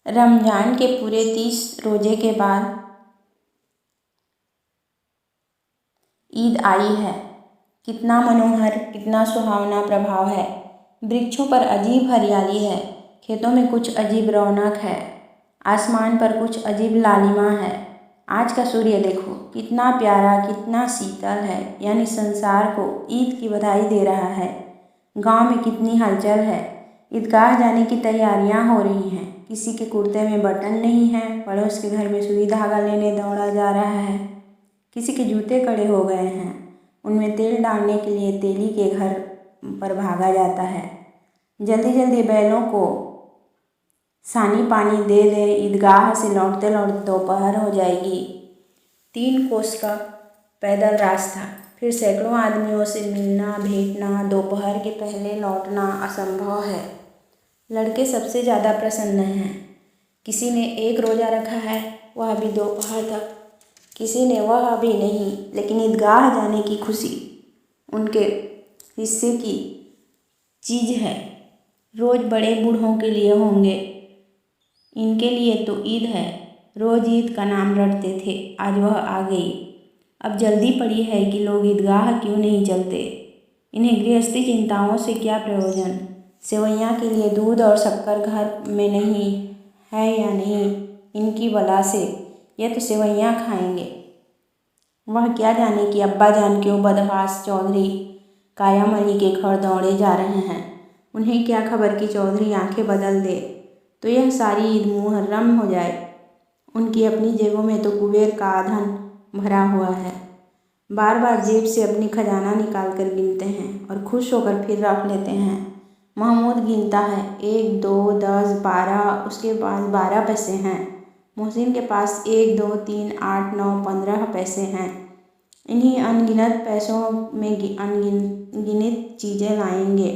रमज़ान के पूरे 30 रोज़े के बाद ईद आई है। कितना मनोहर, कितना सुहावना प्रभाव है। वृक्षों पर अजीब हरियाली है, खेतों में कुछ अजीब रौनक है, आसमान पर कुछ अजीब लालिमा है। आज का सूर्य देखो, कितना प्यारा, कितना शीतल है, यानी संसार को ईद की बधाई दे रहा है। गांव में कितनी हलचल है, ईदगाह जाने की तैयारियां हो रही हैं। किसी के कुर्ते में बटन नहीं है, पड़ोस के घर में सुई धागा लेने दौड़ा जा रहा है। किसी के जूते कड़े हो गए हैं, उनमें तेल डालने के लिए तेली के घर पर भागा जाता है। जल्दी जल्दी बैलों को सानी पानी दे दे, ईदगाह से लौटते लौटते दोपहर हो जाएगी। 3 कोस का पैदल रास्ता, फिर सैकड़ों आदमियों से मिलना भेंटना, दोपहर के पहले लौटना असंभव है। लड़के सबसे ज़्यादा प्रसन्न हैं। किसी ने 1 रोज़ा रखा है, वह भी दोपहर तक, किसी ने वह भी नहीं, लेकिन ईदगाह जाने की खुशी उनके हिस्से की चीज़ है। रोज़ बड़े बूढ़ों के लिए होंगे, इनके लिए तो ईद है। रोज़ ईद का नाम रटते थे, आज वह आ गई। अब जल्दी पड़ी है कि लोग ईदगाह क्यों नहीं चलते। इन्हें गृहस्थी चिंताओं से क्या प्रयोजन। सेवैयाँ के लिए दूध और शक्कर घर में नहीं है या नहीं, इनकी बला से यह तो सेवैयाँ खाएंगे। वह क्या जाने कि अब्बा जान क्यों बदमाश चौधरी कायम अली के घर दौड़े जा रहे हैं। उन्हें क्या खबर कि चौधरी आंखें बदल दे तो यह सारी ईद मुहर्रम हो जाए। उनकी अपनी जेबों में तो कुबेर का धन भरा हुआ है। बार बार जेब से अपनी खजाना निकाल कर गिनते हैं और खुश होकर फिर रख लेते हैं। महमूद गिनता है, 1, 2, 10, 12, उसके पास 12 पैसे हैं। मोहसिन के पास 1, 2, 3, 8, 9, 15 पैसे हैं। इन्हीं अनगिनत पैसों में अनगिनत चीज़ें लाएंगे,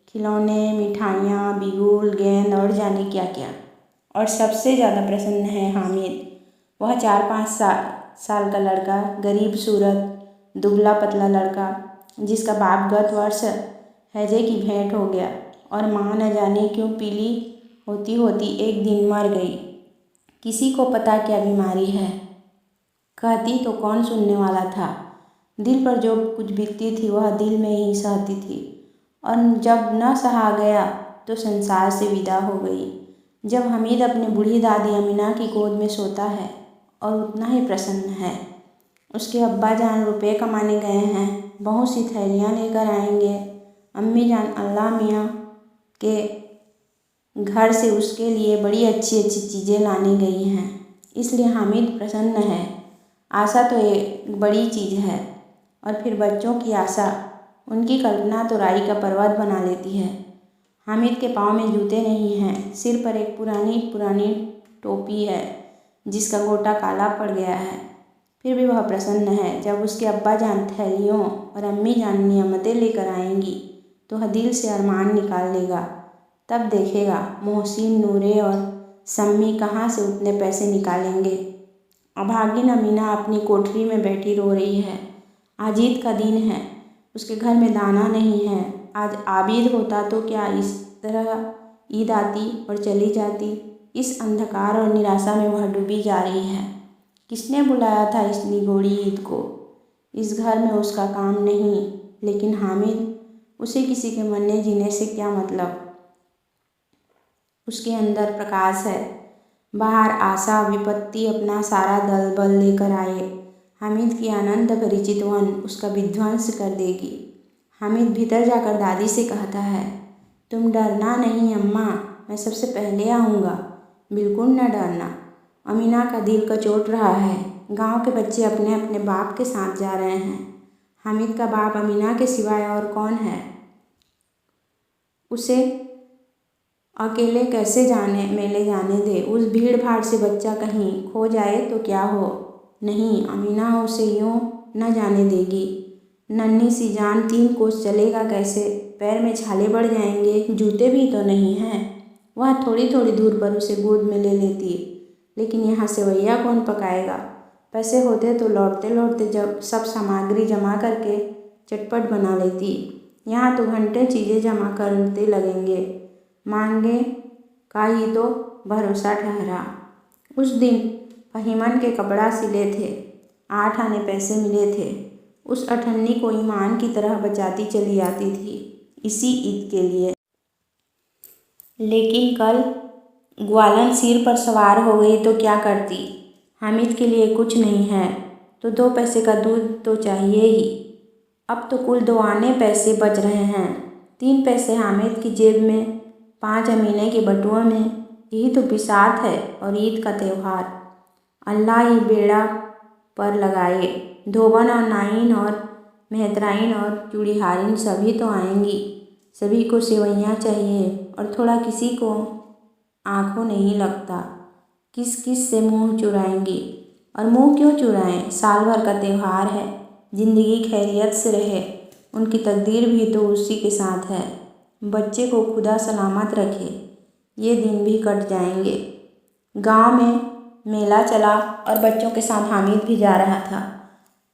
खिलौने, मिठाइयाँ, बिगुल, गेंद और जाने क्या क्या। और सबसे ज़्यादा प्रसन्न है हामिद, वह 4-5 साल का लड़का, गरीब सूरत, दुबला पतला लड़का, जिसका बाप गत वर्ष हैजे की भेंट हो गया और माँ न जाने क्यों पीली होती होती एक दिन मर गई। किसी को पता क्या बीमारी है, कहती तो कौन सुनने वाला था। दिल पर जो कुछ बीतती थी वह दिल में ही सहती थी, और जब न सहा गया तो संसार से विदा हो गई। जब हमीद अपनी बूढ़ी दादी अमीना की गोद में सोता है और उतना ही प्रसन्न है। उसके अब्बा जान रुपये कमाने गए हैं, बहुत सी थैलियाँ लेकर आएंगे। अम्मी जान अल्लाह मियाँ के घर से उसके लिए बड़ी अच्छी अच्छी चीज़ें लाने गई हैं, इसलिए हामिद प्रसन्न है। आशा तो एक बड़ी चीज़ है, और फिर बच्चों की आशा, उनकी कल्पना तो राई का पर्वत बना लेती है। हामिद के पाँव में जूते नहीं हैं, सिर पर एक पुरानी पुरानी टोपी है जिसका गोटा काला पड़ गया है। फिर भी वह प्रसन्न है। जब उसके अब्बा जान थैलियों और अम्मी जान नियमतें लेकर आएंगी तो वह दिल से अरमान निकाल लेगा। तब देखेगा मोहसिन, नूरे और सम्मी कहाँ से उतने पैसे निकालेंगे। अभागिन अमीना अपनी कोठरी में बैठी रो रही है। आज ईद का दिन है, उसके घर में दाना नहीं है। आज आबिद होता तो क्या इस तरह ईद आती और चली जाती। इस अंधकार और निराशा में वह डूबी जा रही है। किसने बुलाया था इस निगोड़ी ईद को। इस घर में उसका काम नहीं, लेकिन हामिद, उसे किसी के मरने जीने से क्या मतलब। उसके अंदर प्रकाश है, बाहर आशा विपत्ति अपना सारा दल बल लेकर आए। हामिद की आनंद भरी चितवन उसका विध्वंस कर देगी। हामिद भीतर जाकर दादी से कहता है, तुम डरना नहीं अम्मा, मैं सबसे पहले आऊँगा, बिल्कुल न डरना। अमीना का दिल कचोट रहा है। गांव के बच्चे अपने अपने बाप के साथ जा रहे हैं। हामिद का बाप अमीना के सिवाय और कौन है। उसे अकेले कैसे मेले जाने दे। उस भीड़ भाड़ से बच्चा कहीं खो जाए तो क्या हो। नहीं, अमीना उसे यूँ न जाने देगी। नन्ही सी जान 3 कोस चलेगा कैसे, पैर में छाले बढ़ जाएंगे, जूते भी तो नहीं हैं। वह थोड़ी थोड़ी दूर पर उसे गोद में ले लेती, लेकिन यहाँ सेवैया कौन पकाएगा। पैसे होते तो लौटते लौटते जब सब सामग्री जमा करके चटपट बना लेती। यहाँ तो घंटे चीज़ें जमा करते लगेंगे। मांगे का ही तो भरोसा ठहरा। उस दिन फहीमन के कपड़ा सिले थे, 8 आने पैसे मिले थे। उस अठन्नी को ईमान की तरह बचाती चली आती थी इसी ईद के लिए। लेकिन कल ग्वालन सिर पर सवार हो गई तो क्या करती। हामिद के लिए कुछ नहीं है तो 2 पैसे का दूध तो चाहिए ही। अब तो कुल 2 आने पैसे बच रहे हैं। 3 पैसे हामिद की जेब में, 5 अमीने के बटुए में। यही तो बिसात है और ईद का त्यौहार। अल्लाह ये बेड़ा पर लगाए। धोबन और नाइन और मेहतराइन और चूड़ीहारिन सभी तो आएंगी। सभी को सेवइयाँ चाहिए और थोड़ा किसी को आँखों नहीं लगता। किस किस से मुँह चुराएंगी। और मुँह क्यों चुराएं, साल भर का त्यौहार है। ज़िंदगी खैरियत से रहे, उनकी तकदीर भी तो उसी के साथ है। बच्चे को खुदा सलामत रखे, ये दिन भी कट जाएंगे। गांव में मेला चला और बच्चों के साथ हामिद भी जा रहा था।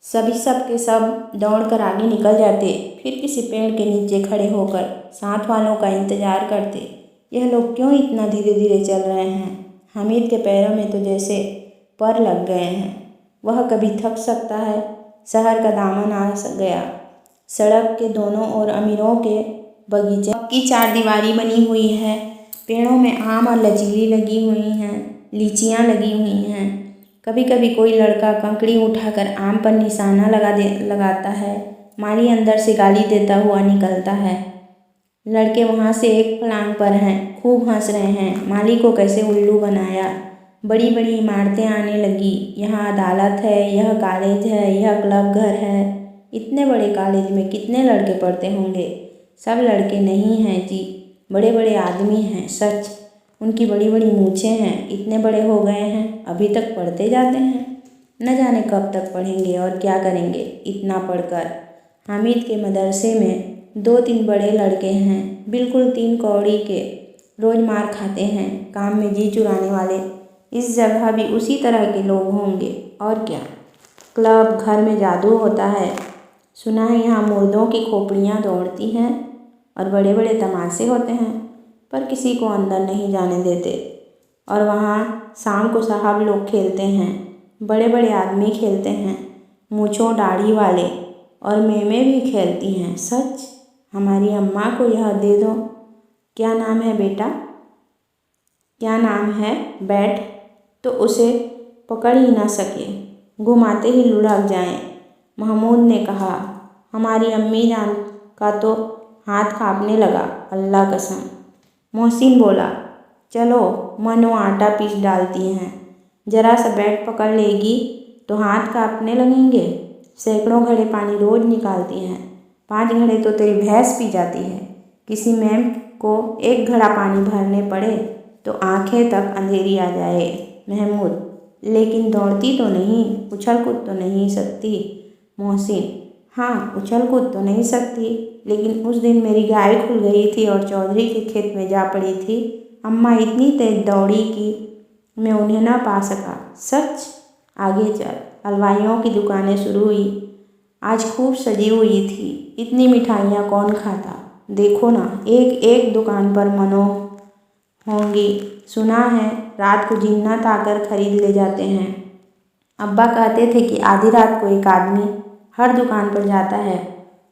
सभी सब के सब दौड़कर आगे निकल जाते, फिर किसी पेड़ के नीचे खड़े होकर साथ वालों का इंतज़ार करते। यह लोग क्यों इतना धीरे धीरे चल रहे हैं। हामिद के पैरों में तो जैसे पर लग गए हैं। वह कभी थक सकता है। शहर का दामन आ गया। सड़क के दोनों ओर अमीरों के बगीचे की 4 दीवारी बनी हुई है। पेड़ों में आम और लचीली लगी हुई हैं, लीचियाँ लगी हुई हैं। कभी कभी कोई लड़का कंकड़ी उठाकर आम पर निशाना लगाता है। माली अंदर से गाली देता हुआ निकलता है। लड़के वहाँ से एक फलांग पर हैं, खूब हंस रहे हैं। माली को कैसे उल्लू बनाया। बड़ी बड़ी इमारतें आने लगी। यहाँ अदालत है, यह कॉलेज है, यह क्लब घर है। इतने बड़े कॉलेज में कितने लड़के पढ़ते होंगे। सब लड़के नहीं हैं जी, बड़े बड़े आदमी हैं सच। उनकी बड़ी बड़ी मूछें हैं, इतने बड़े हो गए हैं अभी तक पढ़ते जाते हैं। न जाने कब तक पढ़ेंगे और क्या करेंगे इतना पढ़कर। हामिद के मदरसे में 2-3 बड़े लड़के हैं, बिल्कुल 3 कौड़ी के। रोज़ मार खाते हैं, काम में जी चुराने वाले। इस जगह भी उसी तरह के लोग होंगे और क्या। क्लब घर में जादू होता है। सुना है यहाँ मुर्दों की खोपड़ियाँ दौड़ती हैं और बड़े बड़े तमाशे होते हैं, पर किसी को अंदर नहीं जाने देते। और वहाँ शाम को साहब लोग खेलते हैं, बड़े बड़े आदमी खेलते हैं, मूँछों दाढ़ी वाले। और मेमें भी खेलती हैं सच। हमारी अम्मा को यह दे दो। क्या नाम है बेटा, क्या नाम है। बैठ तो उसे पकड़ ही ना सके, घुमाते ही लुढ़क जाएं। महमूद ने कहा। हमारी अम्मी जान का तो हाथ कांपने लगा, अल्लाह कसम। मोहसिन बोला, चलो मनो आटा पीस डालती हैं। जरा सा बैट पकड़ लेगी तो हाथ कांपने लगेंगे। सैकड़ों घड़े पानी रोज़ निकालती हैं, 5 घड़े तो तेरी भैंस पी जाती है। किसी मैम को 1 घड़ा पानी भरने पड़े तो आंखें तक अंधेरी आ जाए। महमूद, लेकिन दौड़ती तो नहीं, उछल कूद तो नहीं सकती। मोहसिन, हाँ उछल कूद तो नहीं सकती, लेकिन उस दिन मेरी गाय खुल गई थी और चौधरी के खेत में जा पड़ी थी। अम्मा इतनी तेज दौड़ी कि मैं उन्हें न पा सका। सच। आगे चल। हलवाइयों की दुकानें शुरू हुई। आज खूब सजी हुई थी। इतनी मिठाइयाँ कौन खाता। देखो ना, एक एक दुकान पर मनो होंगी। सुना है रात को जिन्नत आकर खरीद ले जाते हैं। अब्बा कहते थे कि आधी रात को एक आदमी हर दुकान पर जाता है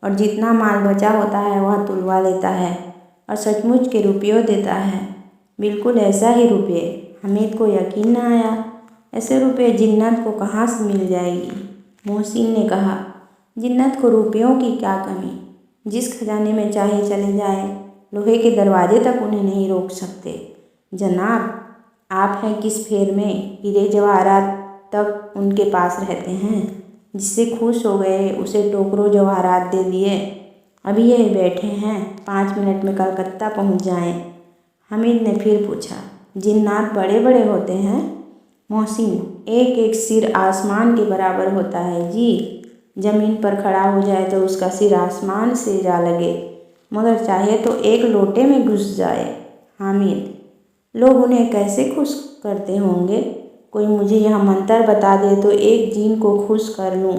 और जितना माल बचा होता है वह तुलवा लेता है और सचमुच के रुपयों देता है। बिल्कुल ऐसा ही रुपये। हामिद को यकीन न आया। ऐसे रुपये जिन्नत को कहाँ से मिल जाएगी। मोहसिन ने कहा, जिन्नत को रुपयों की क्या कमी। जिस खजाने में चाहे चले जाए, लोहे के दरवाजे तक उन्हें नहीं रोक सकते। जनाब, आप हैं किस फेर में, हीरे जवाहरात तक उनके पास रहते हैं। जिससे खुश हो गए उसे टोकरों जवाहरात दे दिए। अभी यही बैठे हैं, 5 मिनट में कलकत्ता पहुंच जाएं। हामिद ने फिर पूछा, जिन्नात बड़े बड़े होते हैं। मोहसिन, एक एक सिर आसमान के बराबर होता है जी। ज़मीन पर खड़ा हो जाए तो उसका सिर आसमान से जा लगे, मगर चाहे तो एक लोटे में घुस जाए। हामिद, लोग उन्हें कैसे खुश करते होंगे। कोई मुझे यह मंत्र बता दे तो एक जीन को खुश कर लूँ।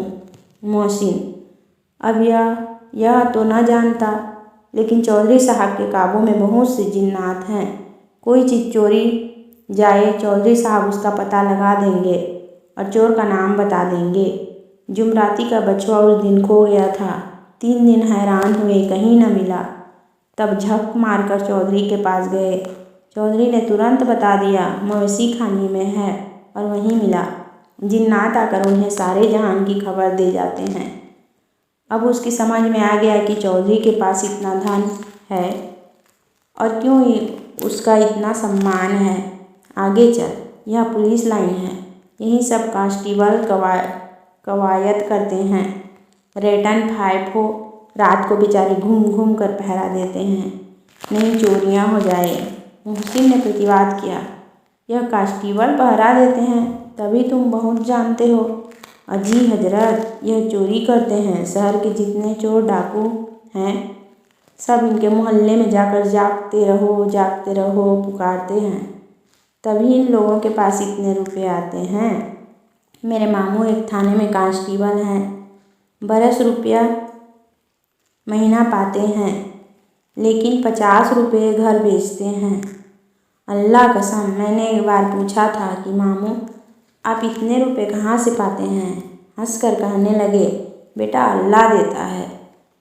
मोहसिन, अब यह तो न जानता, लेकिन चौधरी साहब के काबू में बहुत से जिन्नात हैं। कोई चीज़ चोरी जाए, चौधरी साहब उसका पता लगा देंगे और चोर का नाम बता देंगे। जुमराती का बछुआ उस दिन खो गया था। 3 दिन हैरान हुए, कहीं न मिला। तब झक मारकर चौधरी के पास गए। चौधरी ने तुरंत बता दिया, मवेशी खाने में है और वहीं मिला। जिन्नात आकर उन्हें सारे जहान की खबर दे जाते हैं। अब उसकी समझ में आ गया कि चौधरी के पास इतना धन है और क्यों उसका इतना सम्मान है। आगे चल, यह पुलिस लाइन है, यही सब कांस्टेबल कवायद करते हैं। रेटन फाइफो रात को बेचारे घूम घूम कर पहरा देते हैं, नहीं चोरियां हो जाए। मुहसिन ने प्रतिवाद किया, यह कांस्टेबल पहरा देते हैं तभी तुम बहुत जानते हो। अजी हजरत, यह चोरी करते हैं। शहर के जितने चोर डाकू हैं सब इनके मोहल्ले में जाकर जागते रहो पुकारते हैं, तभी इन लोगों के पास इतने रुपए आते हैं। मेरे मामू एक थाने में कांस्टेबल हैं, बरस रुपया महीना पाते हैं, लेकिन 50 रुपये घर बेचते हैं। अल्लाह कसम, मैंने एक बार पूछा था कि मामू आप इतने रुपए कहाँ से पाते हैं? हंसकर कहने लगे, बेटा अल्लाह देता है।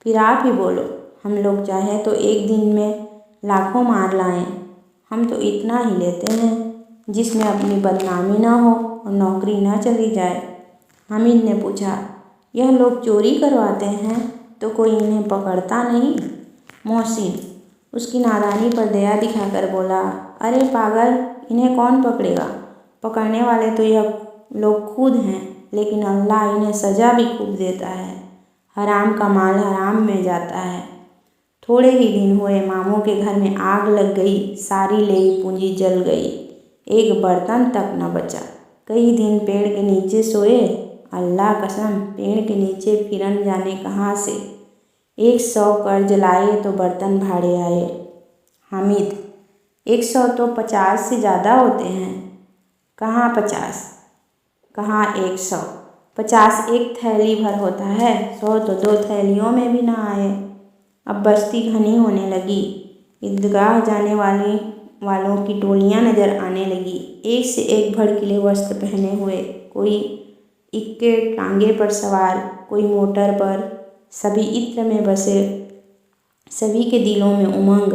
फिर आप ही बोलो, हम लोग चाहें तो एक दिन में लाखों मार लाएं। हम तो इतना ही लेते हैं जिसमें अपनी बदनामी ना हो और नौकरी ना चली जाए। हामिद ने पूछा, यह लोग चोरी करवाते हैं तो कोई इन्हें पकड़ता नहीं? मोहसिन उसकी नादानी पर दया दिखाकर बोला, अरे पागल, इन्हें कौन पकड़ेगा? पकड़ने वाले तो यह लोग खुद हैं, लेकिन अल्लाह इन्हें सज़ा भी खूब देता है। हराम का माल हराम में जाता है। थोड़े ही दिन हुए, मामू के घर में आग लग गई, सारी लेई पूंजी जल गई, एक बर्तन तक न बचा। कई दिन पेड़ के नीचे सोए, अल्लाह कसम पेड़ के नीचे फिरन जाने कहाँ से। 100 कर्ज लाए तो बर्तन भाड़े आए। हामिद 100 तो 50 से ज़्यादा होते हैं। कहाँ 50, कहाँ 100? 50 एक थैली भर होता है, 100 तो 2 थैलियों में भी ना आए। अब बस्ती घनी होने लगी, ईदगाह जाने वालों की टोलियां नजर आने लगी, एक से एक भड़कीले वस्त्र पहने हुए, कोई इक्के टांगे पर सवार, कोई मोटर पर, सभी इत्र में बसे, सभी के दिलों में उमंग।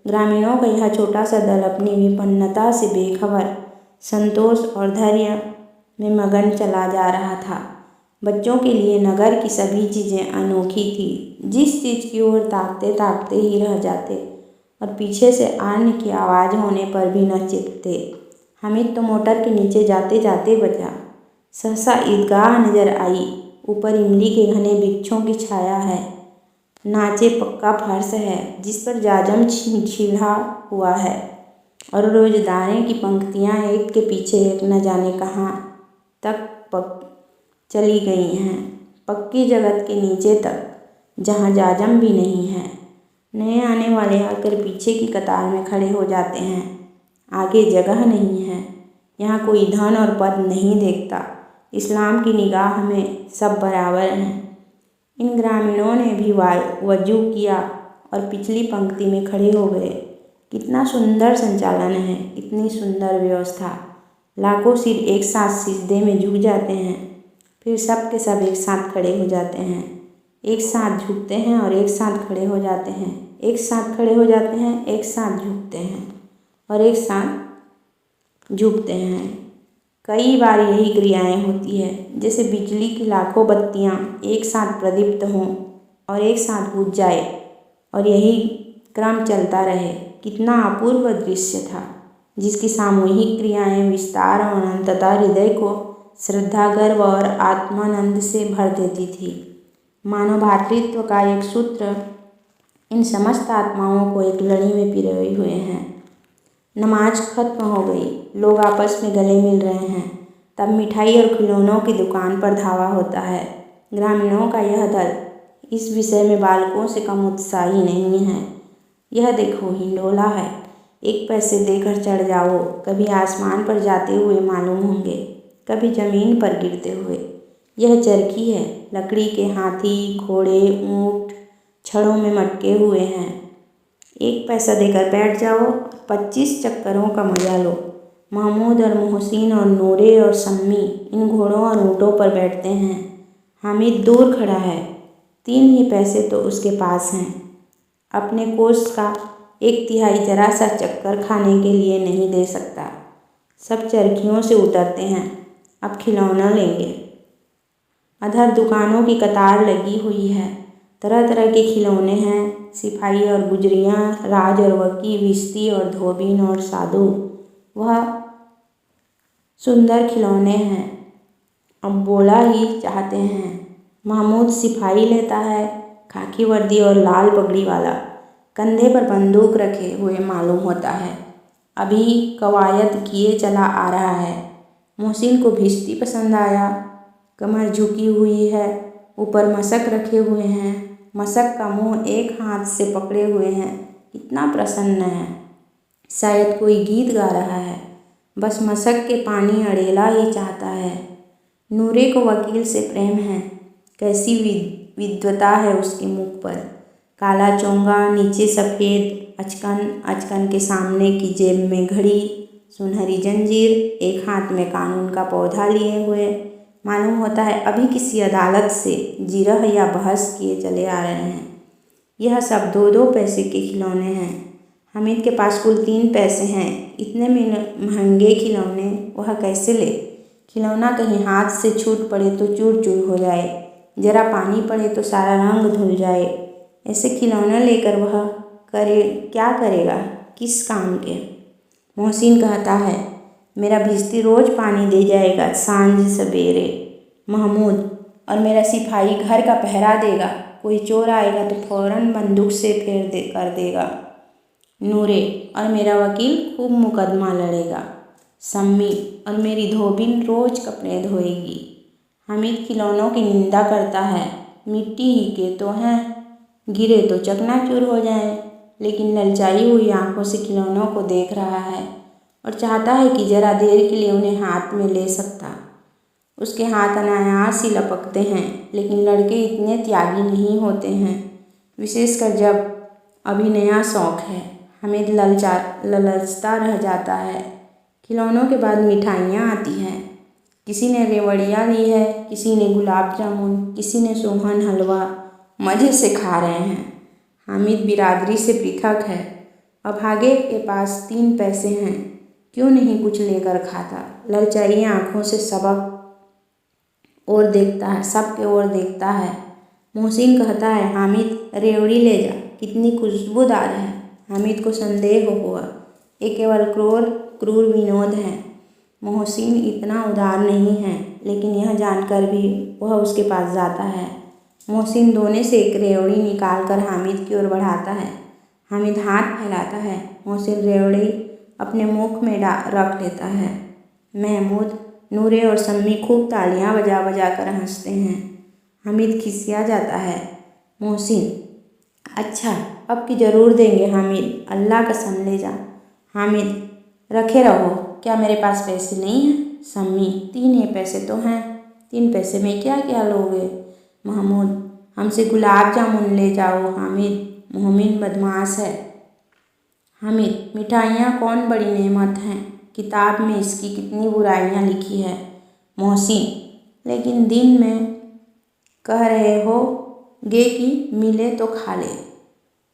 ग्रामीणों का यह छोटा सा दल अपनी विपन्नता से बेखबर, संतोष और धैर्य में मगन चला जा रहा था। बच्चों के लिए नगर की सभी चीज़ें अनोखी थी, जिस चीज़ की ओर ताकते ताकते ही रह जाते और पीछे से आने की आवाज़ होने पर भी न चिपते। हामिद तो मोटर के नीचे जाते जाते बचा। सहसा ईदगाह नजर आई, ऊपर इमली के घने वृक्षों की छाया है, नाचे पक्का फर्श है जिस पर जाजम छिड़ा हुआ है और रोजदारे की पंक्तियाँ एक के पीछे एक न जाने कहाँ तक चली गई हैं, पक्की जगत के नीचे तक, जहाँ जाजम भी नहीं है। नए आने वाले आकर पीछे की कतार में खड़े हो जाते हैं। आगे जगह नहीं है। यहाँ कोई धन और पद नहीं देखता। इस्लाम की निगाह में सब बराबर हैं। इन ग्रामीणों ने भी वजू किया और पिछली पंक्ति में खड़े हो गए। कितना सुंदर संचालन है, इतनी सुंदर व्यवस्था। लाखों सिर एक साथ सिजदे में झुक जाते हैं, फिर सब के सब एक साथ खड़े हो जाते हैं, एक साथ झुकते हैं और एक साथ खड़े हो जाते हैं, एक साथ खड़े हो जाते हैं, एक साथ झुकते हैं और एक साथ झुकते हैं। कई बार यही क्रियाएं होती है, जैसे बिजली की लाखों बत्तियां एक साथ प्रदीप्त हों और एक साथ बुझ जाए और यही क्रम चलता रहे। कितना अपूर्व दृश्य था, जिसकी सामूहिक क्रियाएं विस्तार और अनंतता हृदय को श्रद्धा, गर्व और आत्मानंद से भर देती थी। मानव भातृत्व का एक सूत्र इन समस्त आत्माओं को एक लड़ी में पिरोए हुए हैं। नमाज खत्म हो गई, लोग आपस में गले मिल रहे हैं। तब मिठाई और खिलौनों की दुकान पर धावा होता है। ग्रामीणों का यह दल इस विषय में बालकों से कम उत्साही नहीं है। यह देखो हिंडोला है, 1 पैसे देकर चढ़ जाओ, कभी आसमान पर जाते हुए मालूम होंगे, कभी जमीन पर गिरते हुए। यह चरखी है, लकड़ी के हाथी, घोड़े, ऊँट छड़ों में मटके हुए हैं। 1 पैसा देकर बैठ जाओ, 25 चक्करों का मजा लो। महमूद और मोहसिन और नूरे और सम्मी इन घोड़ों और ऊँटों पर बैठते हैं। हामिद दूर खड़ा है, 3 ही पैसे तो उसके पास हैं। अपने कोष का 1/3 जरा सा चक्कर खाने के लिए नहीं दे सकता। सब चरखियों से उतरते हैं, अब खिलौना लेंगे। अधर दुकानों की कतार लगी हुई है, तरह तरह के खिलौने हैं, सिपाही और गुजरियाँ, राज और वकी, भिश्ती और धोबिन और साधु। वह सुंदर खिलौने हैं, अब बोला ही चाहते हैं। महमूद सिपाही लेता है, खाकी वर्दी और लाल पगड़ी वाला, कंधे पर बंदूक रखे हुए मालूम होता है, अभी कवायद किए चला आ रहा है। मोहसिन को भिश्ती पसंद आया, कमर झुकी हुई है, ऊपर मशक रखे हुए हैं, मशक का मुंह एक हाथ से पकड़े हुए हैं, इतना प्रसन्न है, शायद कोई गीत गा रहा है, बस मशक के पानी अड़ेला ही चाहता है। नूरे को वकील से प्रेम है, कैसी विद्वता है उसके मुख पर, काला चोंगा, नीचे सफ़ेद अचकन, अचकन के सामने की जेब में घड़ी, सुनहरी जंजीर, एक हाथ में कानून का पौधा लिए हुए, मालूम होता है अभी किसी अदालत से जिरह या बहस किए चले आ रहे हैं। यह सब 2-2 पैसे के खिलौने हैं। हामिद के पास कुल 3 पैसे हैं, इतने महंगे खिलौने वह कैसे ले? खिलौना कहीं हाथ से छूट पड़े तो चूर चूर हो जाए, जरा पानी पड़े तो सारा रंग धुल जाए। ऐसे खिलौने लेकर वह क्या करेगा, किस काम के? मोहसिन कहता है, मेरा भिश्ती रोज पानी दे जाएगा सांझ सवेरे। महमूद, और मेरा सिपाही घर का पहरा देगा, कोई चोर आएगा तो फौरन बंदूक से कर देगा। नूरे, और मेरा वकील खूब मुकदमा लड़ेगा। सम्मी, और मेरी धोबिन रोज कपड़े धोएगी। हामिद खिलौनों की निंदा करता है, मिट्टी ही के तो हैं, गिरे तो चकनाचूर हो जाएं, लेकिन ललचाई हुई आंखों से खिलौनों को देख रहा है और चाहता है कि जरा देर के लिए उन्हें हाथ में ले सकता। उसके हाथ अनायास ही लपकते हैं, लेकिन लड़के इतने त्यागी नहीं होते हैं, विशेषकर जब अभी नया शौक है। हामिद ललचता रह जाता है। खिलौनों के बाद मिठाइयाँ आती हैं। किसी ने रेवड़ियाँ ली है, किसी ने गुलाब जामुन, किसी ने सोहन हलवा, मज़े से खा रहे हैं। हामिद बिरादरी से पृथक है। अभागे के पास 3 पैसे हैं, क्यों नहीं कुछ लेकर खाता? ललचाई आँखों से सबक और देखता है, सबके ओर देखता है। मोहसिन कहता है, हामिद रेवड़ी ले जा, कितनी खुशबूदार है। हामिद को संदेह हुआ, ये केवल क्रूर विनोद है। मोहसिन इतना उदार नहीं है, लेकिन यह जानकर भी वह उसके पास जाता है। मोहसिन दोने से एक रेवड़ी निकाल कर हामिद की ओर बढ़ाता है। हामिद हाथ फैलाता है, मोहसिन रेवड़ी अपने मुख में रख लेता है। महमूद, नूरे और सम्मी खूब तालियां बजा बजा कर हंसते हैं। हामिद खिसिया जाता है। मोहसिन, अच्छा अब की ज़रूर देंगे हामिद, अल्लाह कसम ले जा। हामिद, रखे रहो, क्या मेरे पास पैसे नहीं हैं? सम्मी, 3 ही पैसे तो हैं, 3 पैसे में क्या क्या लोगे? महमूद, हमसे गुलाब जामुन ले जाओ। हामिद, मोहमिन बदमाश है। हामिद, मिठाइयाँ कौन बड़ी नेमत हैं, किताब में इसकी कितनी बुराइयाँ लिखी है। मोहसिन, लेकिन दिन में कह रहे हो गे कि मिले तो खा ले,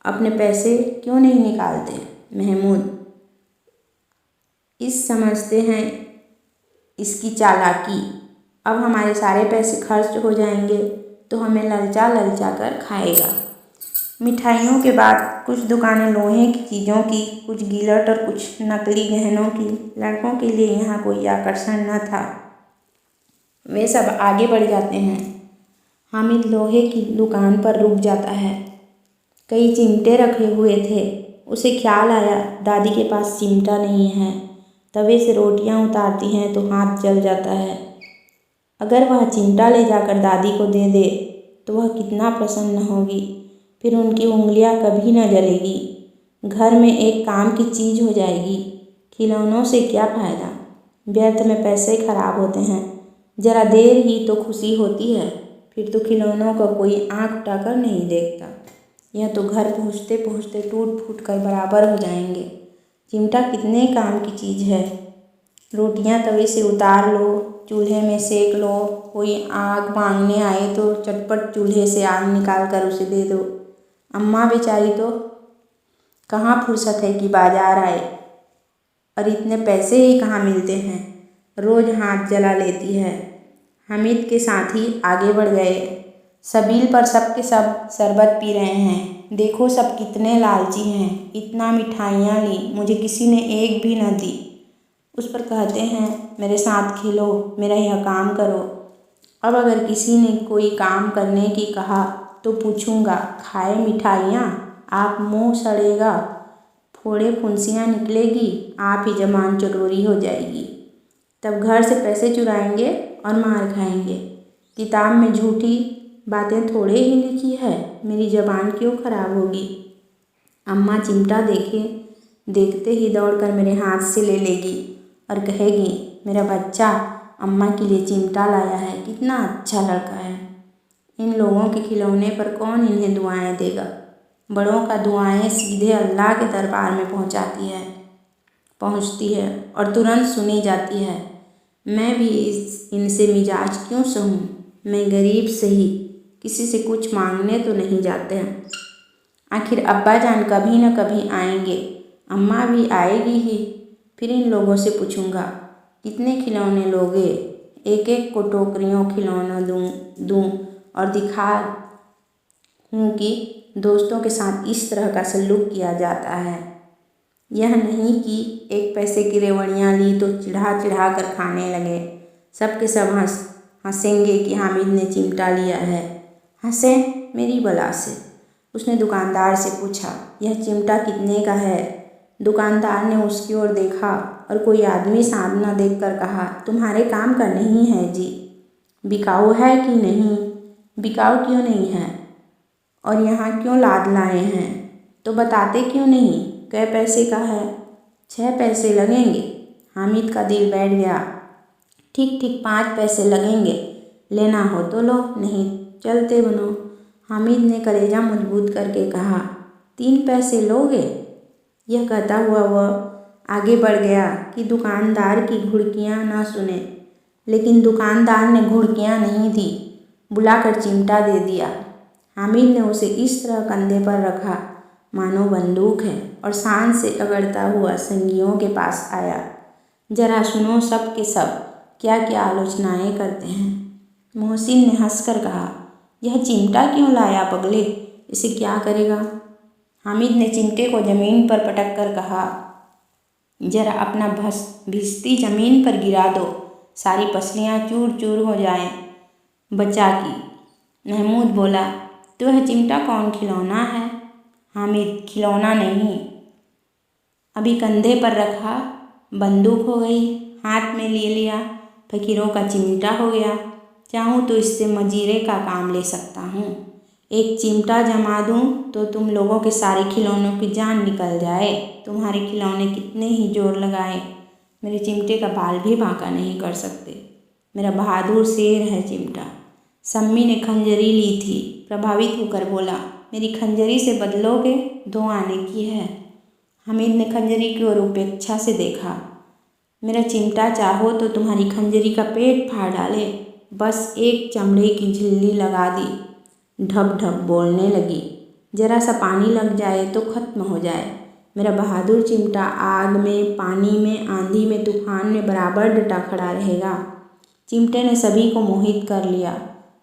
अपने पैसे क्यों नहीं निकालते? महमूद, इस समझते हैं इसकी चालाकी, अब हमारे सारे पैसे खर्च हो जाएंगे तो हमें ललचा ललचा कर खाएगा। मिठाइयों के बाद कुछ दुकानें लोहे की चीज़ों की, कुछ गिलट और कुछ नकली गहनों की। लड़कों के लिए यहाँ कोई आकर्षण न था, वे सब आगे बढ़ जाते हैं। हामिद लोहे की दुकान पर रुक जाता है। कई चिमटे रखे हुए थे। उसे ख्याल आया, दादी के पास चिमटा नहीं है। तवे से रोटियां उतारती हैं तो हाथ जल जाता है। अगर वह चिमटा ले जाकर दादी को दे दे तो वह कितना प्रसन्न होगी, फिर उनकी उंगलियां कभी न जलेगी। घर में एक काम की चीज़ हो जाएगी। खिलौनों से क्या फ़ायदा, व्यर्थ में पैसे खराब होते हैं। जरा देर ही तो खुशी होती है, फिर तो खिलौनों का कोई आँख उठाकर नहीं देखता। यह तो घर पहुँचते पहुँचते टूट फूट कर बराबर हो जाएंगे। चिमटा कितने काम की चीज़ है। रोटियां तवे से उतार लो, चूल्हे में सेक लो, कोई आग मांगने आए तो चटपट चूल्हे से आग निकाल कर उसे दे दो। अम्मा बेचारी तो कहाँ फुर्सत है कि बाजार आए, और इतने पैसे ही कहाँ मिलते हैं, रोज हाथ जला लेती है। हामिद के साथी आगे बढ़ गए। सबील पर सब के सब शरबत पी रहे हैं। देखो सब कितने लालची हैं, इतना मिठाइयाँ ली, मुझे किसी ने एक भी न दी। उस पर कहते हैं मेरे साथ खेलो, मेरा यह काम करो। अब अगर किसी ने कोई काम करने की कहा तो पूछूंगा, खाए मिठाइयाँ, आप मुँह सड़ेगा, फोड़े फुंसियाँ निकलेगी, आप ही जबान चटोरी हो जाएगी। तब घर से पैसे चुराएंगे और मार खाएंगे। किताब में झूठी बातें थोड़े ही लिखी है, मेरी जबान क्यों खराब होगी। अम्मा चिमटा देखते ही दौड़कर मेरे हाथ से ले लेगी और कहेगी, मेरा बच्चा अम्मा के लिए चिमटा लाया है, कितना अच्छा लड़का है। इन लोगों के खिलौने पर कौन इन्हें दुआएं देगा। बड़ों का दुआएं सीधे अल्लाह के दरबार में पहुंचती है और तुरंत सुनी जाती है। मैं भी इनसे मिजाज क्यों सहूं। मैं गरीब सही, किसी से कुछ मांगने तो नहीं जाते हैं। आखिर अब्बा जान कभी न कभी आएंगे, अम्मा भी आएगी ही। फिर इन लोगों से पूछूंगा, कितने खिलौने लोगे। एक एक को टोकरियों खिलौना दूं और दिखा हूँ कि दोस्तों के साथ इस तरह का सलूक किया जाता है। यह नहीं कि एक पैसे की रेवड़ियाँ ली तो चिढ़ा कर खाने लगे। सब के सब हंसेंगे कि हामिद ने चिमटा लिया है। हंसे मेरी बला से। उसने दुकानदार से पूछा, यह चिमटा कितने का है। दुकानदार ने उसकी ओर देखा और कोई आदमी सामना देखकर कहा, तुम्हारे काम का नहीं है जी। बिकाऊ है कि नहीं। बिकाऊ क्यों नहीं है, और यहाँ क्यों लाद लाए हैं, तो बताते क्यों नहीं। कै पैसे का है। 6 पैसे लगेंगे। हामिद का दिल बैठ गया। ठीक 5 पैसे लगेंगे, लेना हो तो लो, नहीं चलते बनो। हामिद ने कलेजा मजबूत करके कहा, 3 पैसे लोगे। यह कहता हुआ वह आगे बढ़ गया कि दुकानदार की घुड़कियाँ न सुने। लेकिन दुकानदार ने घुड़कियाँ नहीं दी, बुलाकर चिमटा दे दिया। हामिद ने उसे इस तरह कंधे पर रखा मानो बंदूक है और शान से अगड़ता हुआ संगियों के पास आया। जरा सुनो सब के सब क्या क्या आलोचनाएं करते हैं। मोहसिन ने हंसकर कहा, यह चिमटा क्यों लाया पगले, इसे क्या करेगा। हामिद ने चिमटे को ज़मीन पर पटक कर कहा, जरा अपना भिश्ती ज़मीन पर गिरा दो, सारी पसलियाँ चूर चूर हो जाएं। बचा की। महमूद बोला, तो यह चिमटा कौन खिलौना है। हामिद, खिलौना नहीं, अभी कंधे पर रखा बंदूक हो गई, हाथ में ले लिया फकीरों का चिमटा हो गया। चाहूँ तो इससे मजीरे का काम ले सकता हूँ। एक चिमटा जमा दूँ तो तुम लोगों के सारे खिलौनों की जान निकल जाए। तुम्हारे खिलौने कितने ही जोर लगाए, मेरे चिमटे का बाल भी बांका नहीं कर सकते। मेरा बहादुर शेर है चिमटा। सम्मी ने खंजरी ली थी, प्रभावित होकर बोला, मेरी खंजरी से बदलोगे, 2 आने की है। हामिद ने खंजरी की ओर उपेक्षा से देखा। मेरा चिमटा चाहो तो तुम्हारी खंजरी का पेट फाड़ डाले, बस एक चमड़े की झिल्ली लगा दी। ढब ढब बोलने लगी, जरा सा पानी लग जाए तो खत्म हो जाए। मेरा बहादुर चिमटा आग में, पानी में, आंधी में, तूफान में बराबर डटा खड़ा रहेगा। चिमटे ने सभी को मोहित कर लिया।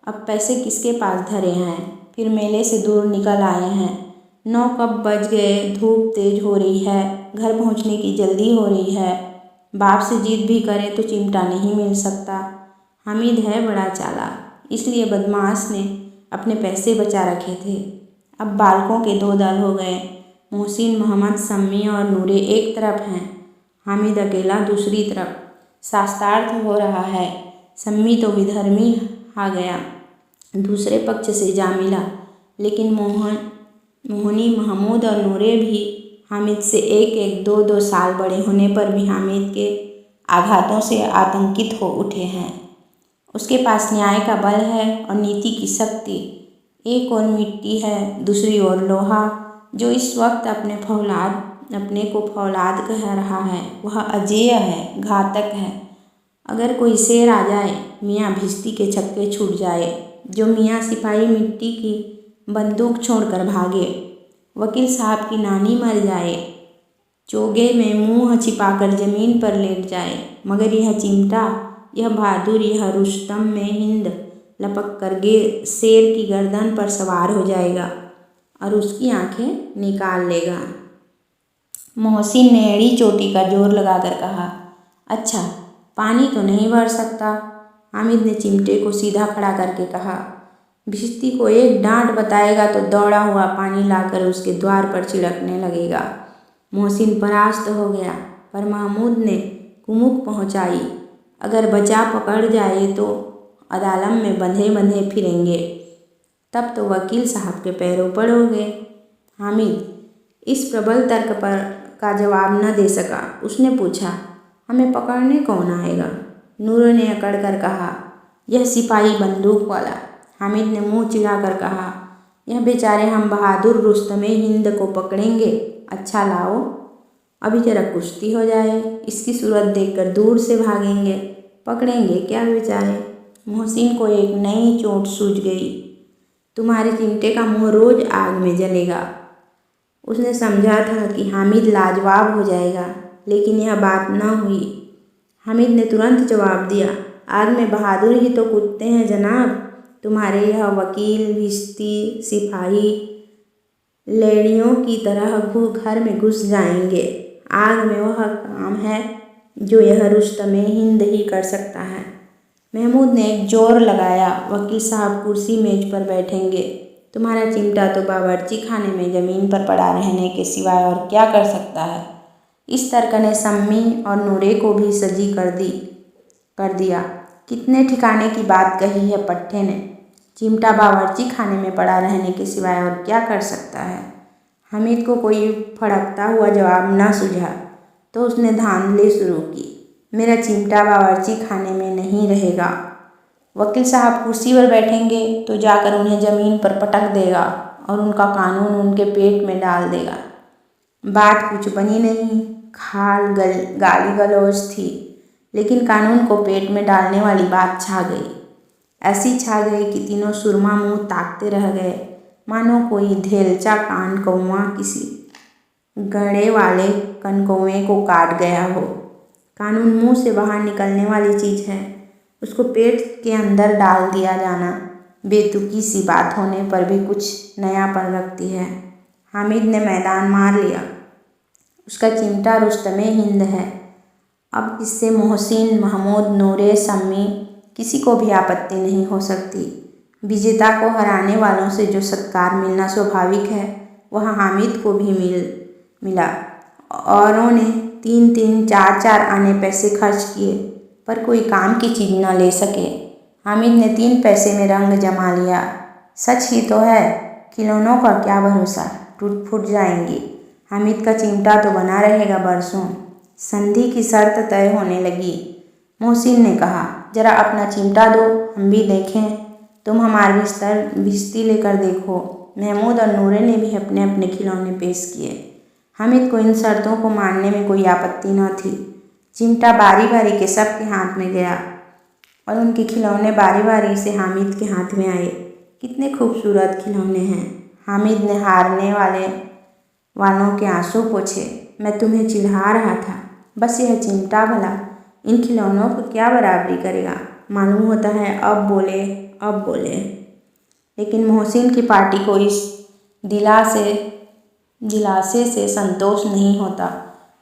अब पैसे किसके पास धरे हैं। फिर मेले से दूर निकल आए हैं। 9 कब बज गए, धूप तेज हो रही है, घर पहुंचने की जल्दी हो रही है। बाप से जिद भी करें तो चिमटा नहीं मिल सकता। हामिद है बड़ा चालाक, इसलिए बदमाश ने अपने पैसे बचा रखे थे। अब बालकों के 2 दल हो गए। मोहसिन, मोहम्मद, सम्मी और नूरे एक तरफ हैं, हामिद अकेला दूसरी तरफ। शास्त्रार्थ हो रहा है। सम्मी तो विधर्मी आ गया, दूसरे पक्ष से जामिला। लेकिन मोहनी, महमूद और नूरे भी हामिद से 1-1, 2-2 साल बड़े होने पर भी हामिद के आघातों से आतंकित हो उठे हैं। उसके पास न्याय का बल है और नीति की शक्ति। एक ओर मिट्टी है, दूसरी ओर लोहा, जो इस वक्त अपने फौलाद अपने को फौलाद कह रहा है, वह अजेय है, घातक है। अगर कोई शेर आ जाए, मियाँ भिश्ती के छक्के छूट जाए, जो मियाँ सिपाही मिट्टी की बंदूक छोड़कर भागे, वकील साहब की नानी मर जाए, चोगे में मुंह छिपाकर जमीन पर लेट जाए, मगर यह चिमटा, यह बहादुर, यह रुस्तम में हिंद लपक कर शेर की गर्दन पर सवार हो जाएगा और उसकी आंखें निकाल लेगा। मोहसिन ने एड़ी चोटी का जोर लगाकर कहा, अच्छा, पानी तो नहीं भर सकता। हामिद ने चिमटे को सीधा खड़ा करके कहा, भिश्ती को एक डांट बताएगा तो दौड़ा हुआ पानी लाकर उसके द्वार पर छिड़कने लगेगा। मोहसिन परास्त हो गया, पर महमूद ने कुमुक पहुंचाई, अगर बचा पकड़ जाए तो अदालम में बंधे बंधे फिरेंगे। तब तो वकील साहब के पैरों पड़ोगे। हामिद इस प्रबल तर्क पर का जवाब न दे सका। उसने पूछा, हमें पकड़ने कौन आएगा? नूरों ने अकड़ कर कहा, यह सिपाही बंदूक वाला। हामिद ने मुंह चिढ़ाकर कहा, यह बेचारे हम बहादुर रुस्तमे हिंद को पकड़ेंगे। अच्छा लाओ, अभी जरा कुश्ती हो जाए, इसकी सूरत देखकर दूर से भागेंगे। पकड़ेंगे क्या बेचारे? मोहसिन को एक नई चोट सूझ गई। तुम्हारे चिमटे का मुंह रोज आग में जलेगा। उसने समझा था कि हामिद लाजवाब हो जाएगा, लेकिन यह बात न हुई। हामिद ने तुरंत जवाब दिया, आग में बहादुर ही तो कूदते हैं जनाब। तुम्हारे यह वकील, भिश्ती, सिपाही लेड़ियों की तरह घर में घुस जाएंगे। आग में वह काम है जो यह रुस्तमे हिंद ही कर सकता है। महमूद ने एक जोर लगाया, वकील साहब कुर्सी मेज पर बैठेंगे। तुम्हारा चिमटा तो बावर्ची खाने में ज़मीन पर पड़ा रहने के सिवाय और क्या कर सकता है? इस तर्क ने सम्मी और नूरे को भी सजी कर दिया। कितने ठिकाने की बात कही है पट्टे ने। चिमटा बावर्ची खाने में पड़ा रहने के सिवाय और क्या कर सकता है? हामिद को कोई फड़कता हुआ जवाब न सूझा, तो उसने धांधली शुरू की, मेरा चिमटा बावर्ची खाने में नहीं रहेगा। वकील साहब कुर्सी पर बैठेंगे तो जाकर उन्हें ज़मीन पर पटक देगा और उनका कानून उनके पेट में डाल देगा। बात कुछ बनी नहीं, गाली गलौज थी, लेकिन कानून को पेट में डालने वाली बात छा गई। ऐसी छा गई कि तीनों सुरमा मुंह ताकते रह गए, मानो कोई धेलचा कान कौवा किसी गड़े वाले कनकौवे को काट गया हो। कानून मुंह से बाहर निकलने वाली चीज़ है, उसको पेट के अंदर डाल दिया जाना बेतुकी सी बात होने पर भी कुछ नयापन रखती है। हामिद ने मैदान मार लिया। उसका चिमटा रुस्तमे हिंद है। अब इससे मोहसिन, महमूद, नूरे, सम्मी किसी को भी आपत्ति नहीं हो सकती। विजेता को हराने वालों से जो सत्कार मिलना स्वाभाविक है, वह हामिद को भी मिला। औरों ने 3-3, 4-4 आने पैसे खर्च किए, पर कोई काम की चीज़ न ले सके। हामिद ने 3 पैसे में रंग जमा लिया। सच ही तो है, खिलौनों का क्या भरोसा, टूट फूट जाएंगी। हामिद का चिमटा तो बना रहेगा बरसों। संधि की शर्त तय होने लगी। मोहसिन ने कहा, जरा अपना चिमटा दो, हम भी देखें। तुम हमारे भिश्ती लेकर देखो। महमूद और नूरे ने भी अपने अपने खिलौने पेश किए। हामिद को इन शर्तों को मानने में कोई आपत्ति न थी। चिमटा बारी बारी के सबके हाथ में गया और उनके खिलौने बारी बारी से हामिद के हाथ में आए। कितने खूबसूरत खिलौने हैं। हामिद ने हारने वालों के आंसू पोंछे। मैं तुम्हें चिढ़ा रहा था, बस यह चिमटा भला इन खिलौनों को क्या बराबरी करेगा। मालूम होता है अब बोले। लेकिन मोहसिन की पार्टी को इस दिलासे से संतोष नहीं होता।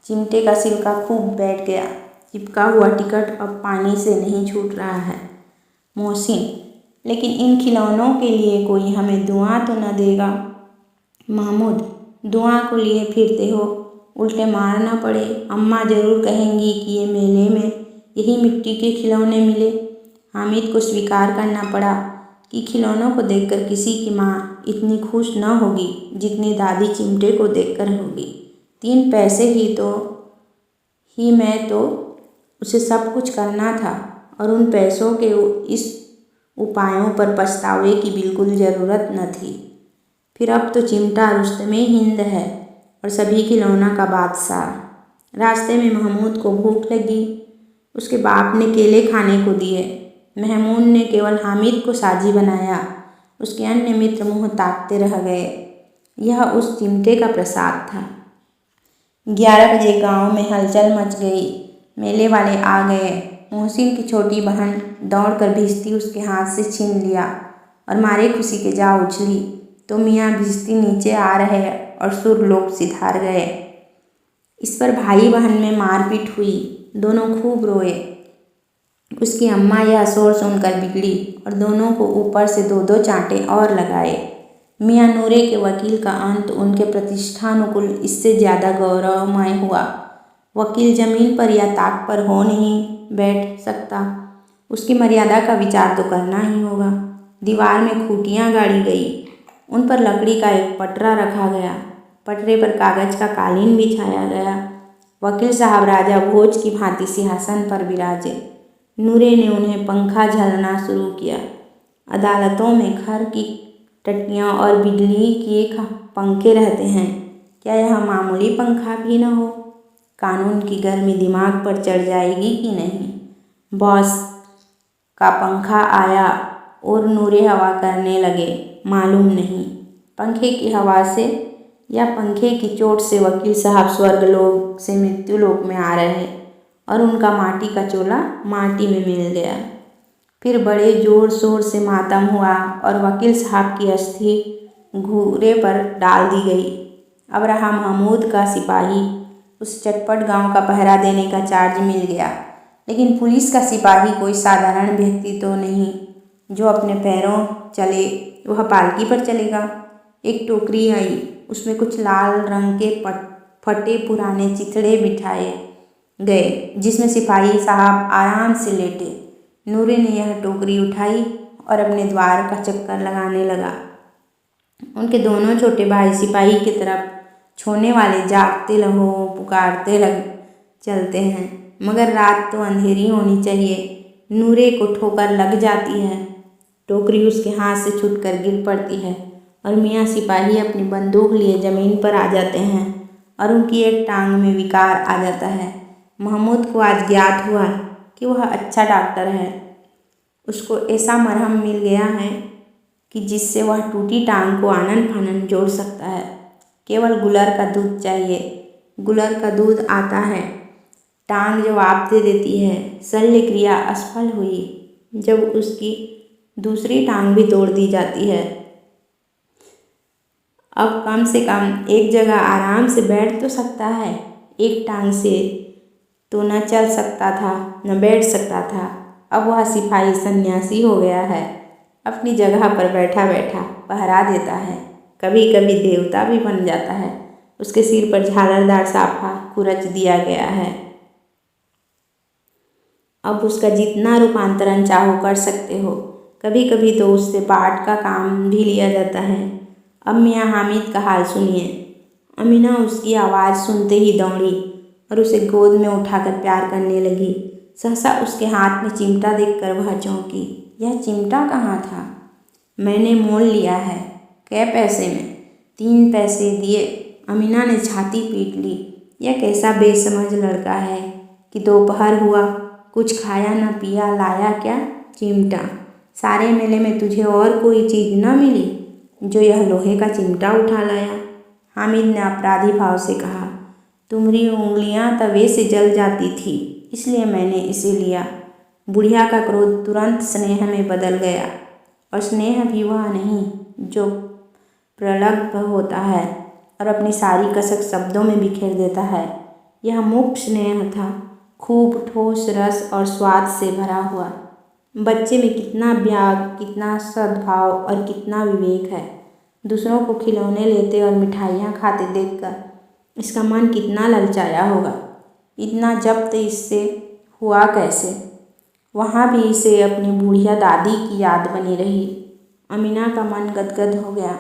चिमटे का सिलका खूब बैठ गया। चिपका हुआ टिकट अब पानी से नहीं छूट रहा है। मोहसिन, लेकिन इन खिलौनों के लिए कोई हमें दुआ तो न देगा? महमूद, दुआ को लिए फिरते हो, उल्टे मार न पड़े। अम्मा ज़रूर कहेंगी कि ये मेले में यही मिट्टी के खिलौने मिले। हामिद को स्वीकार करना पड़ा कि खिलौनों को देखकर किसी की माँ इतनी खुश न होगी जितनी दादी चिमटे को देखकर होगी। 3 पैसे ही में तो उसे सब कुछ करना था और उन पैसों के इस उपायों पर पछतावे की बिल्कुल ज़रूरत न थी। फिर अब तो चिमटा रुस्तमे हिंद है और सभी खिलौना का बादशाह। रास्ते में महमूद को भूख लगी। उसके बाप ने केले खाने को दिए। महमूद ने केवल हामिद को साझी बनाया। उसके अन्य मित्र मुँह ताकते रह गए। यह उस चिमटे का प्रसाद था। 11 बजे गांव में हलचल मच गई। मेले वाले आ गए। मोहसिन की छोटी बहन दौड़कर भिश्ती उसके हाथ से छीन लिया और मारे खुशी के जा उछली तो मियाँ भिश्ती नीचे आ रहे और सुरलोक सिधार गए। इस पर भाई बहन में मारपीट हुई। दोनों खूब रोए। उसकी अम्मा यह शोर सुनकर बिगड़ी और दोनों को ऊपर से 2-2 चांटे और लगाए। मियाँ नूरे के वकील का अंत उनके प्रतिष्ठानुकूल इससे ज़्यादा गौरवमय हुआ। वकील जमीन पर या ताक पर हो नहीं बैठ सकता। उसकी मर्यादा का विचार तो करना ही होगा। दीवार में खूंटियाँ गाड़ी गई। उन पर लकड़ी का एक पटरा रखा गया। पटरे पर कागज का कालीन बिछाया गया। वकील साहब राजा भोज की भांति सिंहासन पर विराजे। नूरे ने उन्हें पंखा झलना शुरू किया। अदालतों में खर की टट्टियाँ और बिजली के पंखे रहते हैं, क्या यह मामूली पंखा भी न हो? कानून की गर्मी दिमाग पर चढ़ जाएगी कि नहीं? बॉस का पंखा आया और नूरे हवा करने लगे। मालूम नहीं पंखे की हवा से या पंखे की चोट से वकील साहब स्वर्गलोक से मृत्युलोक में आ रहे और उनका माटी का चोला माटी में मिल गया। फिर बड़े जोर शोर से मातम हुआ और वकील साहब की अस्थि घूरे पर डाल दी गई। अब रहा महमूद का सिपाही। उस चटपट गांव का पहरा देने का चार्ज मिल गया। लेकिन पुलिस का सिपाही कोई साधारण व्यक्ति तो नहीं जो अपने पैरों चले। वह पालकी पर चलेगा। एक टोकरी आई। उसमें कुछ लाल रंग के फटे पुराने चिथड़े बिठाए गए जिसमें सिपाही साहब आराम से लेटे। नूरे ने यह टोकरी उठाई और अपने द्वार का चक्कर लगाने लगा। उनके दोनों छोटे भाई सिपाही की तरफ छोने वाले जागते रहो पुकारते लग चलते हैं, मगर रात तो अंधेरी होनी चाहिए। नूरे को ठोकर लग जाती है। टोकरी उसके हाथ से छूटकर गिर पड़ती है और मियाँ सिपाही अपनी बंदूक लिए ज़मीन पर आ जाते हैं और उनकी एक टांग में विकार आ जाता है। महमूद को आज ज्ञात हुआ कि वह अच्छा डॉक्टर है। उसको ऐसा मरहम मिल गया है कि जिससे वह टूटी टांग को आनन फानन जोड़ सकता है। केवल गुलर का दूध चाहिए। गुलर का दूध आता है। टांग जवाब दे देती है। शल्य क्रिया असफल हुई जब उसकी दूसरी टांग भी तोड़ दी जाती है। अब कम से कम एक जगह आराम से बैठ तो सकता है। एक टांग से तो न चल सकता था न बैठ सकता था। अब वह सिपाही सन्यासी हो गया है। अपनी जगह पर बैठा बैठा पहरा देता है। कभी कभी देवता भी बन जाता है। उसके सिर पर झालरदार साफा कुरच दिया गया है। अब उसका जितना रूपांतरण चाहो कर सकते हो। कभी कभी तो उससे पाठ का काम भी लिया जाता है। अब मियाँ हामिद का हाल सुनिए। अमीना उसकी आवाज़ सुनते ही दौड़ी और उसे गोद में उठाकर प्यार करने लगी। सहसा उसके हाथ में चिमटा देखकर वह चौंकी। यह चिमटा कहाँ था? मैंने मोल लिया है। कै पैसे में? 3 पैसे दिए। अमीना ने छाती पीट ली। यह कैसा बेसमझ लड़का है कि दोपहर हुआ कुछ खाया न पिया, लाया क्या? चिमटा। सारे मेले में तुझे और कोई चीज़ न मिली जो यह लोहे का चिमटा उठा लाया? हामिद ने अपराधी भाव से कहा। तुम्हारी उंगलियां तवे से जल जाती थी इसलिए मैंने इसे लिया। बुढ़िया का क्रोध तुरंत स्नेह में बदल गया और स्नेह भी वह नहीं जो प्रगल्भ होता है और अपनी सारी कसक शब्दों में बिखेर देता है। यह मुक्त स्नेह था, खूब ठोस रस और स्वाद से भरा हुआ। बच्चे में कितना त्याग, कितना सद्भाव और कितना विवेक है। दूसरों को खिलौने लेते और मिठाइयाँ खाते देखकर इसका मन कितना ललचाया होगा। इतना जब्त इससे हुआ कैसे? वहाँ भी इसे अपनी बूढ़िया दादी की याद बनी रही। अमीना का मन गदगद हो गया।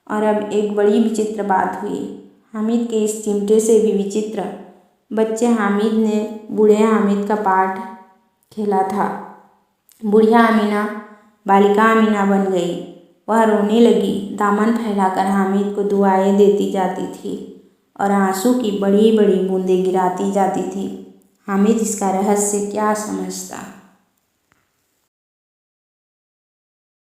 और अब एक बड़ी विचित्र बात हुई। हामिद के इस चिमटे से भी विचित्र। बच्चे हामिद ने बूढ़े हामिद का पाठ खेला था। बुढ़िया अमीना बालिका अमीना बन गई। वह रोने लगी। दामन फैलाकर हामिद को दुआएं देती जाती थी और आंसू की बड़ी बड़ी बूंदें गिराती जाती थी। हामिद इसका रहस्य क्या समझता।